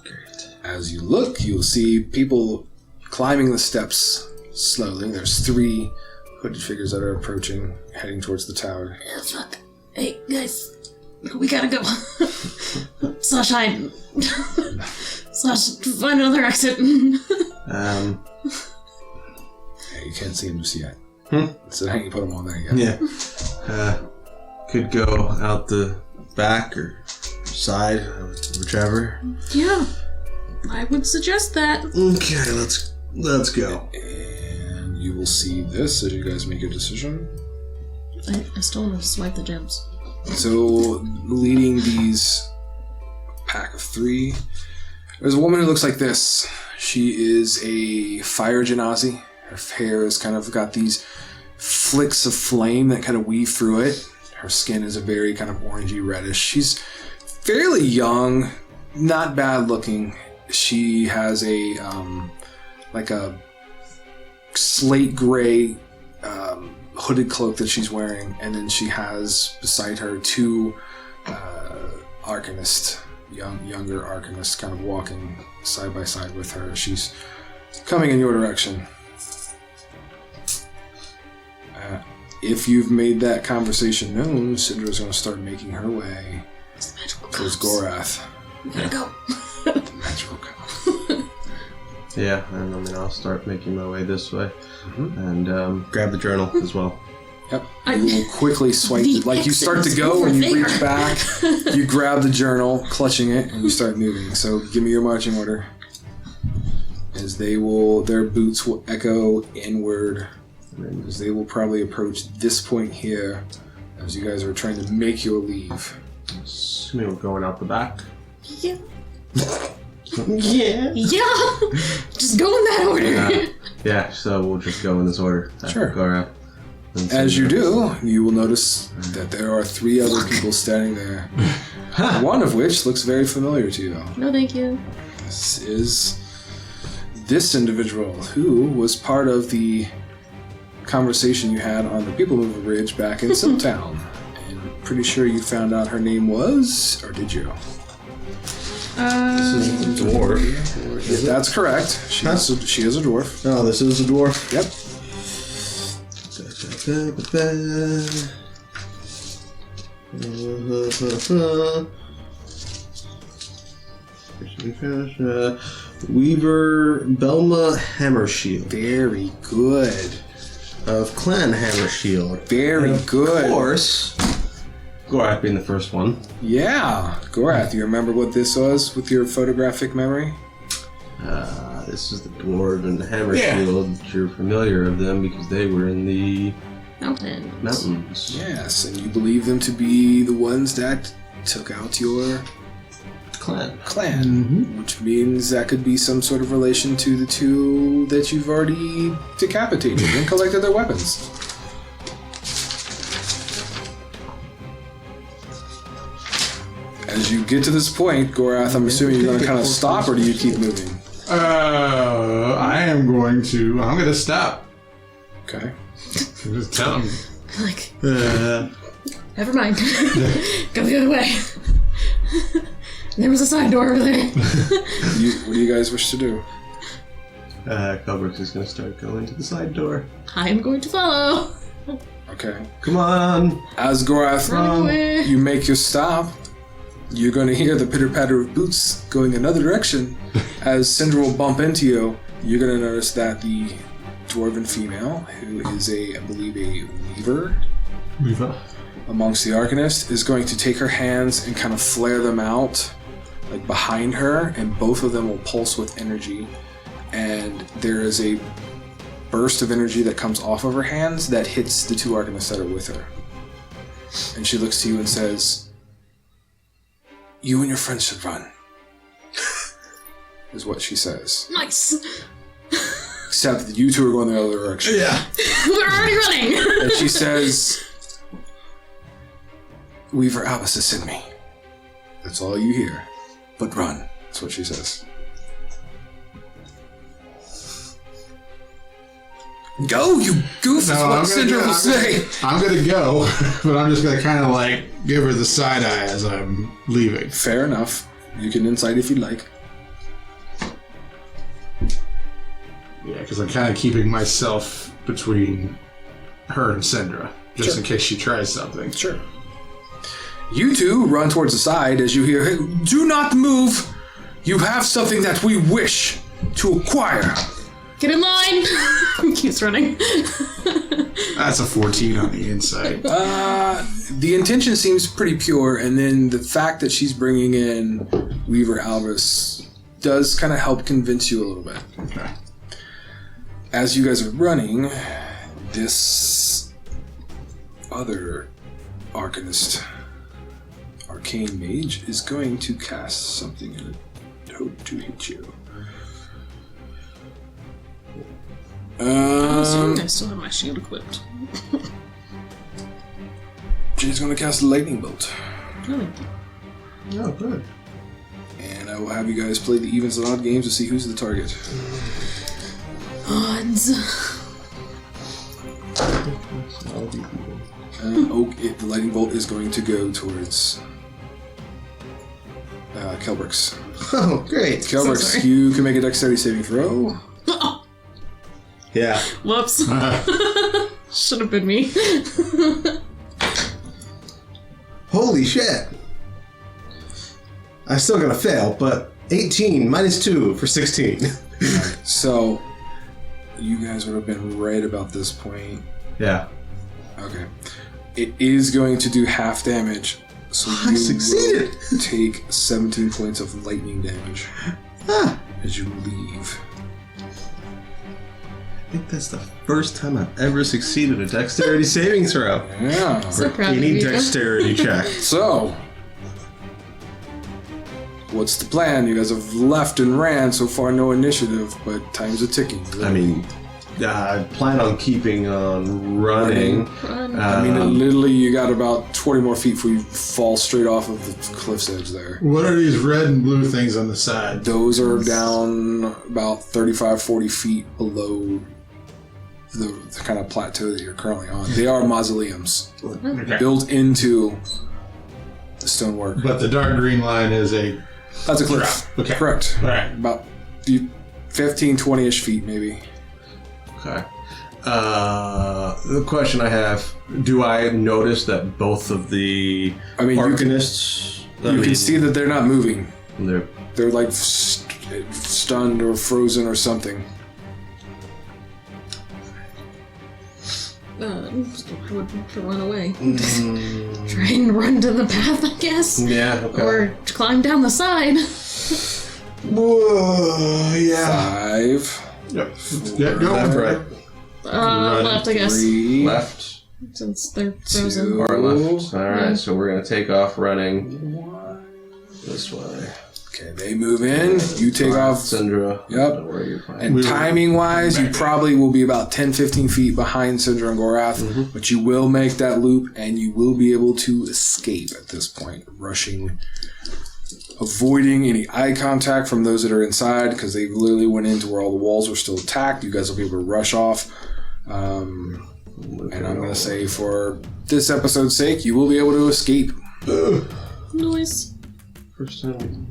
Great. As you look, you'll see people climbing the steps slowly. There's 3 hooded figures that are approaching, heading towards the tower. Fuck. Hey, guys. We gotta go. Slash hide. Slash find another exit. Yeah, you can't see them just yet. So I can put them on there yet. Yeah. Could go out the back or side, whichever. Yeah. I would suggest that. Okay, let's go. And you will see this as you guys make your decision. I still want to swipe the gems. So, leading these pack of 3, there's a woman who looks like this. She is a fire genasi. Her hair has kind of got these flicks of flame that kind of weave through it. Her skin is a very kind of orangey reddish. She's fairly young, not bad looking. She has a like a slate gray hooded cloak that she's wearing, and then she has beside her 2 arcanists younger Arcanist, kind of walking side by side with her. She's coming in your direction. If you've made that conversation known, Syndra's going to start making her way towards Gorath. We gotta go. The magical cops. Yeah, and I mean, I'll start making my way this way. And grab the journal as well. Yep. You will quickly swipe it. Like you start to go and you reach back, you grab the journal, clutching it, and you start moving. So give me your marching order. As their boots will echo inward. As they will probably approach this point here as you guys are trying to make your leave. Assuming we're going out the back. Yeah. Yeah. Yeah. Just go in that order. Yeah, so we'll just go in this order. Sure. Gorath. As you do, you will notice that there are 3 other people standing there. One of which looks very familiar to you. No, thank you. This is this individual who was part of the conversation you had on the People Mover Bridge back in Siltown. And pretty sure you found out her name was, or did you? This is a dwarf. That's correct. She is a dwarf. Oh, this is a dwarf? Yep. Weaver Belma Hammershield. Very good. Of Clan Hammershield. Very good. Of course, Gorath being the first one. Yeah. Gorath, you remember what this was with your photographic memory? This is the dwarf and Hammershield. Yeah. You're familiar of them because they were in the mountains. Yes, and you believe them to be the ones that took out your clan. Which means that could be some sort of relation to the 2 that you've already decapitated and collected their weapons. As you get to this point, Gorath, I'm assuming you're going to kind of stop, or do you keep moving? I'm going to stop. Okay. Just tell him. Like, never mind. Go the other way. There was a side door over there. What do you guys wish to do? Kelbrix is going to start going to the side door. I am going to follow. Okay. Come on. As Gorath, you make your stop, you're going to hear the pitter-patter of boots going another direction. As Syndra will bump into you, you're going to notice that the dwarven female, who is I believe a weaver amongst the Arcanists, is going to take her hands and kind of flare them out like behind her, and both of them will pulse with energy, and there is a burst of energy that comes off of her hands that hits the 2 Arcanists that are with her. And she looks to you and says, "You and your friends should run," is what she says. Nice. Except that you 2 are going the other direction. Yeah. We're already running. And she says, "Weaver Albus has sent me." That's all you hear. But run. That's what she says. Go, you goof, is what Syndra will say. I'm going to go, but I'm just going to kind of give her the side eye as I'm leaving. Fair enough. You can insight if you'd like. Yeah, because I'm kind of keeping myself between her and Syndra, just in case she tries something. Sure. You 2 run towards the side as you hear, "Hey, do not move! You have something that we wish to acquire." Get in line. Keeps running. That's a 14 on the inside. The intention seems pretty pure, and then the fact that she's bringing in Weaver Albus does kind of help convince you a little bit. Okay. As you guys are running, this other Arcanist, Arcane Mage, is going to cast something in a hope to hit you. I'm assuming I still have my shield equipped. She's going to cast a lightning bolt. Really? Oh, good. And I will have you guys play the evens and odd games to see who's the target. Odds. The lightning bolt is going to go towards Kelbrix. Oh, great. Kelbrix, sorry. you can make a dexterity saving throw. Yeah. Whoops. Should have been me. Holy shit. I'm still gonna fail, but 18 minus 2 for 16. So, you guys would have been right about this point. Yeah. Okay. It is going to do half damage, so I you succeeded. will take 17 points of lightning damage as you leave. I think that's the first time I've ever succeeded a dexterity saving throw. Yeah. So proud of Any you, Joe. dexterity check. So, what's the plan? You guys have left and ran. So far, no initiative, but time's a ticking. I mean, I plan on keeping on running. I mean, literally, you got about 20 more feet before you fall straight off of the cliff's edge there. What are these red and blue things on the side? Those are down about 35, 40 feet below the kind of plateau that you're currently on. They are mausoleums Okay. built into the stonework. But the dark green line is a... That's a cliff. Okay. Correct. All right. About 15, 20-ish feet, maybe. Okay. The question I have, do I notice that both of the I mean, arcanists... You can see that they're not moving. They're, They're like stunned or frozen or something. I would run away. Try and run to the path, I guess. yeah, okay. Or climb down the side. Whoa, yeah. 5, Yep. Yeah, go. Left, right. Left, I guess. 3, Left. Since they're frozen. 2, Or left. Alright, Yeah. so we're going to take off running 1. this way. Okay, they move in. You take off. Syndra. Yep. Don't worry, you're fine. And timing-wise, you probably will be about 10, 15 feet behind Syndra and Gorath, but you will make that loop, and you will be able to escape at this point, rushing, avoiding any eye contact from those that are inside, because they literally went into where all the walls were still attacked. You guys will be able to rush off. And I'm going to say, for this episode's sake, you will be able to escape. Noise. First time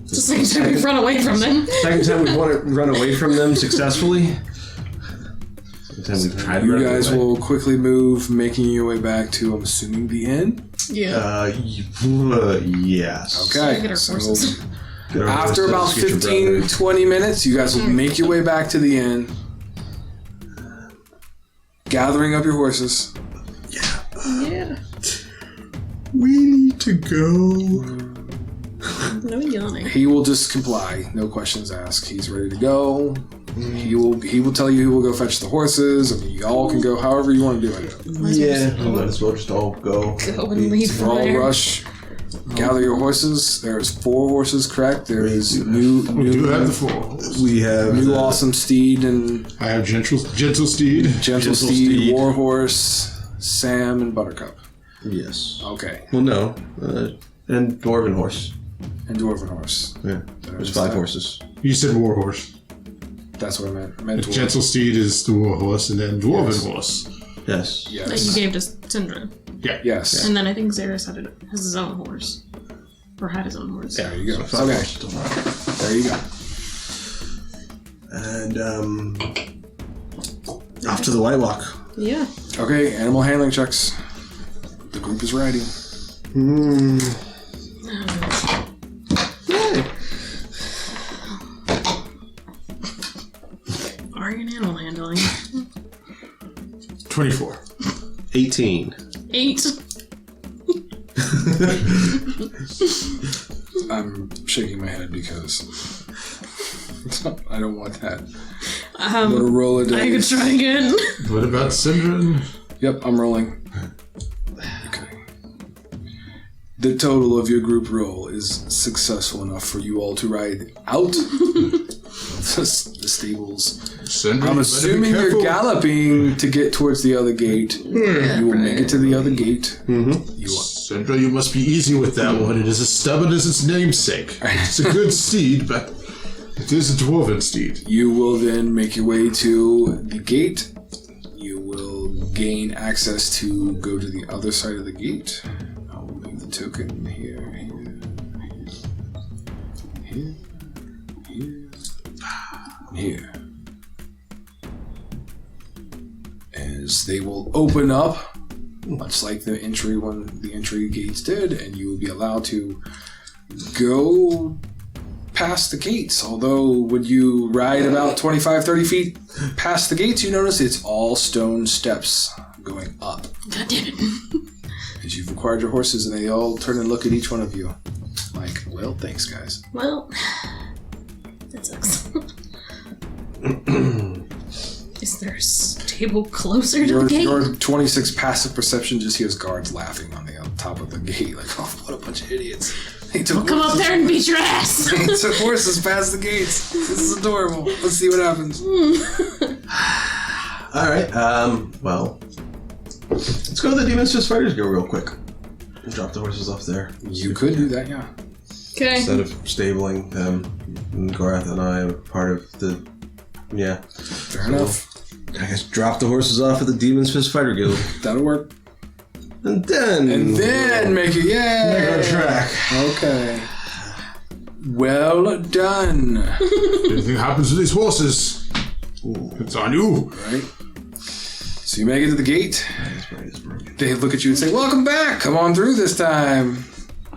Just like time we run away from them. Second time we want to run away from them successfully. Second time we've tried to You run guys away. will quickly move, making your way back to, I'm assuming, the inn. Yeah. Yes. Okay. Get our so horses. Get our after about horses, get your 15, brother. 20 minutes, you guys will make your way back to the inn. Gathering up your horses. Yeah. We need to go. No yawning. He will just comply. No questions asked. He's ready to go. He will tell you who will go fetch the horses. I mean, you all can go however you want to do it. Yeah, we might as well just all go. Go and leave You from all there. rush. Gather your horses. There's 4 horses, correct? There is We do have the new 4. We have new awesome steed and I have gentle steed. gentle steed, war horse, Sam, and Buttercup. Yes. Okay, Well, no. And dwarven horse. and dwarven horse. Yeah. There's 5 horses. You said war horse. That's what I meant. I meant dwarven. Gentle steed is the war horse, and then dwarven Yes. horse. Yes. That you Yes. gave to Syndra. Yeah. Yes. And then I think Xeris has his own horse. Or had his own horse. There you go. So 5 Okay, horses still. there you go. And off to the White Walk. Yeah. Okay, animal handling checks. The group is ready. Arcane animal handling. 24. 18. 8. I'm shaking my head because I don't want that. I'm Um, gonna roll a I could dice. try again. What about Syndra? Yep, I'm rolling. Okay. The total of your group roll is successful enough for you all to ride out the stables. Syndra, I'm assuming you're galloping to get towards the other gate. You will make it to the other gate. You Syndra, you must be easy with that one. It is as stubborn as its namesake. It's a good steed, but it is a dwarven steed. You will then make your way to the gate. You will gain access to go to the other side of the gate. I will make token here. Here. As they will open up, much like the entry gates did, and you will be allowed to go past the gates. Although when you ride about 25-30 feet past the gates, you notice it's all stone steps going up. God damn it. As you've acquired your horses, and they all turn and look at each one of you like, well, thanks, guys. Well, that sucks. Is there a table closer to the gate? Your 26 passive perception just hears guards laughing on the top of the gate, like, oh, what a bunch of idiots. We'll come up there and beat your ass. They took horses past the gates. This is adorable. Let's see what happens. All right. Well, let's go to the Demon's Fist Fighters Guild real quick. And drop the horses off there. You could do that, yeah. Okay. Instead of stabling them, Gorath and I are part of the... Yeah. Fair enough. I guess drop the horses off at the Demon's Fist Fighter Guild. That'll work. And then make it, yay! Make our track. Okay. Well done. Anything happens to these horses, it's on you. Right. So you make it to the gate. They look at you and say, welcome back. Come on through this time.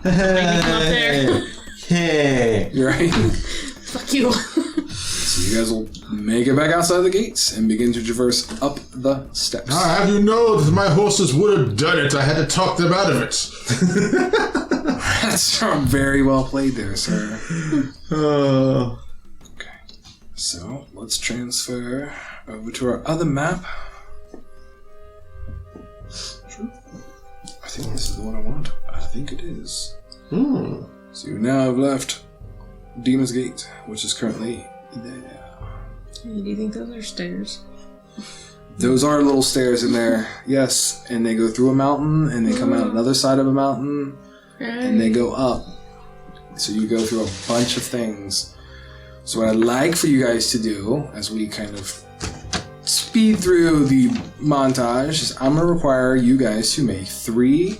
Hey. You're right. Fuck you. So you guys will make it back outside the gates and begin to traverse up the steps. I'll have you know that my horses would have done it. I had to talk them out of it. That's very well played there, sir. Okay. So let's transfer over to our other map. I think this is the one I want. I think it is. So you now have left Demon's Gate, which is currently there. Do you think those are stairs? Those are little stairs in there, yes. And they go through a mountain, and they come out another side of a mountain, and they go up. So you go through a bunch of things. So what I'd like for you guys to do, as we kind of speed through the montage, is I'm going to require you guys to make 3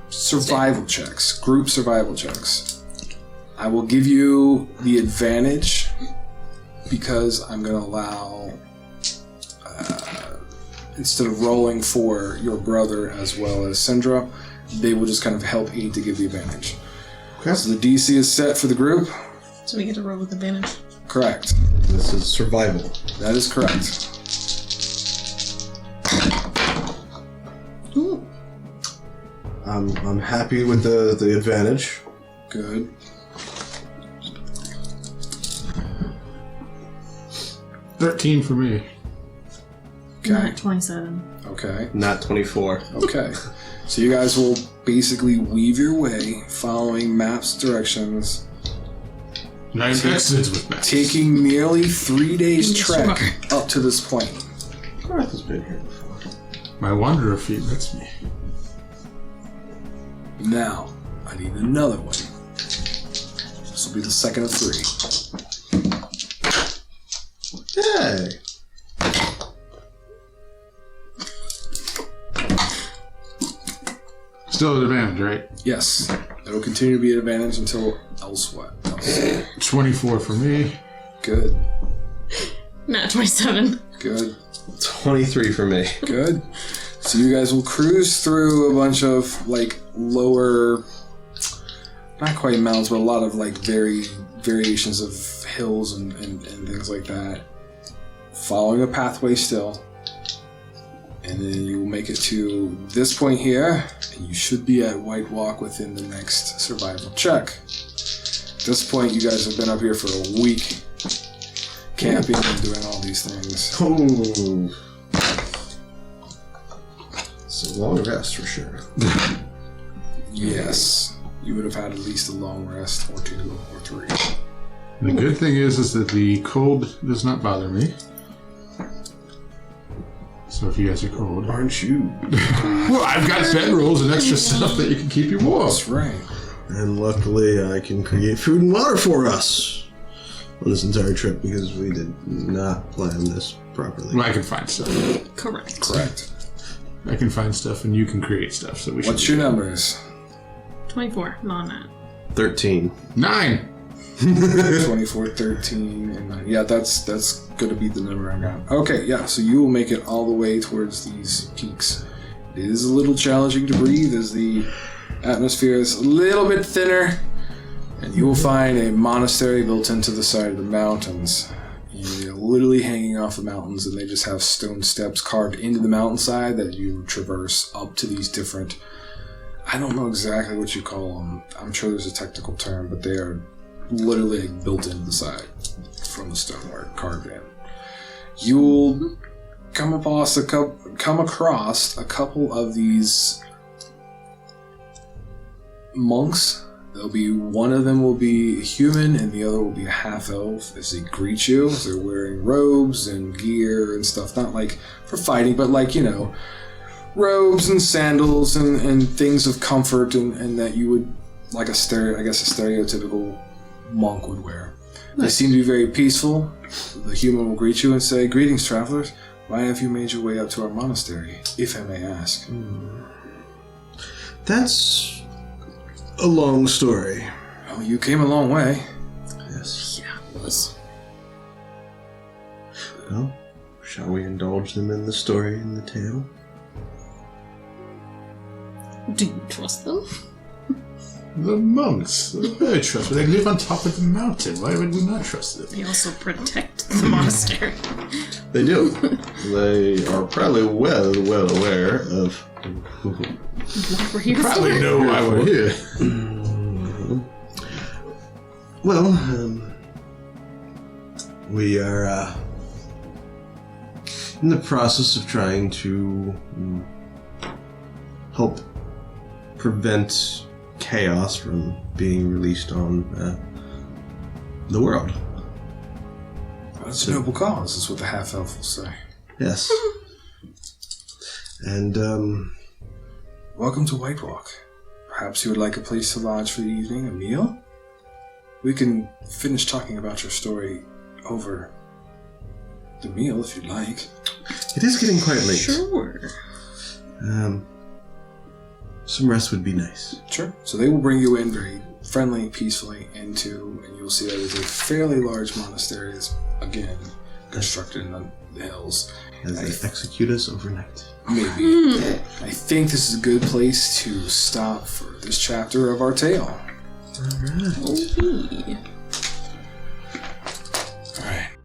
survival checks, group survival checks. I will give you the advantage because I'm going to allow, instead of rolling for your brother as well as Syndra, they will just kind of help aid to give the advantage. Okay. So the DC is set for the group. So we get to roll with advantage. Correct. This is survival. That is correct. Ooh. I'm happy with the advantage. Good. $13 for me. Okay. Not 27. Okay. Not 24. Okay. So you guys will basically weave your way, following maps directions, 9 exits with maps. taking nearly 3 days Yes, trek you up to this point. Gorath has been here before. My wanderer feet, that's me. Now, I need another one. This will be the second of 3. Hey. Still an advantage, right? Yes. It'll continue to be an advantage until else what? Else. 24 for me. Good. Not 27. Good. 23 for me. Good. So you guys will cruise through a bunch of, like, lower, not quite mountains, but a lot of, like, variations of hills and things like that. Following a pathway still. And then you will make it to this point here, and you should be at White Walk within the next survival check. At this point, you guys have been up here for a week, camping and doing all these things. Oh. It's a long rest for sure. Yes, you would have had at least a long rest, or 2 or 3. And the good thing is that the cold does not bother me. So if you guys are cold, Aren't you? well, I've got bedrolls and extra stuff that you can keep you warm. That's right. And luckily, I can create food and water for us on this entire trip because we did not plan this properly. Well, I can find stuff. Correct. Correct. I can find stuff and you can create stuff. So we should. What's your numbers? 24, not that. 13. 9. 24, 13, and 9. Yeah, that's going to be the number I got. Okay, yeah, so you will make it all the way towards these peaks. It is a little challenging to breathe as the atmosphere is a little bit thinner, and you will find a monastery built into the side of the mountains. You're literally hanging off the mountains, and they just have stone steps carved into the mountainside that you traverse up to these different... I don't know exactly what you call them. I'm sure there's a technical term, but they are literally built into the side from the stonework carved in. You'll come across a couple of these monks. There'll be one of them will be a human and the other will be a half-elf as they greet you. They're wearing robes and gear and stuff, not like for fighting, but like, you know, robes and sandals and things of comfort and that you would, like a stereotypical monk would wear. They seem to be very peaceful. The human will greet you and say, "Greetings, travelers. Why have you made your way up to our monastery, if I may ask?" That's a long story. Oh, you came a long way. Yes. Yeah, it was. Well, shall we indulge them in the story and the tale? Do you trust them? The monks. They're very trustworthy. They live on top of the mountain. Why would we not trust them? They also protect the monastery. They do. They are probably well aware of... Why we're here to Probably start. know why we're here. Well, we are in the process of trying to help prevent chaos from being released on the world. That's a noble cause, is what the half-elf will say. Yes. And, Welcome to White Walk. Perhaps you would like a place to lodge for the evening, a meal? We can finish talking about your story over the meal if you'd like. it is getting quite late. Sure. Some rest would be nice. Sure. So they will bring you in very friendly, peacefully into, and you'll see that it's a fairly large monastery that's, again, constructed in the hills. As they execute us overnight. Maybe. I think this is a good place to stop for this chapter of our tale. Alright. Okay.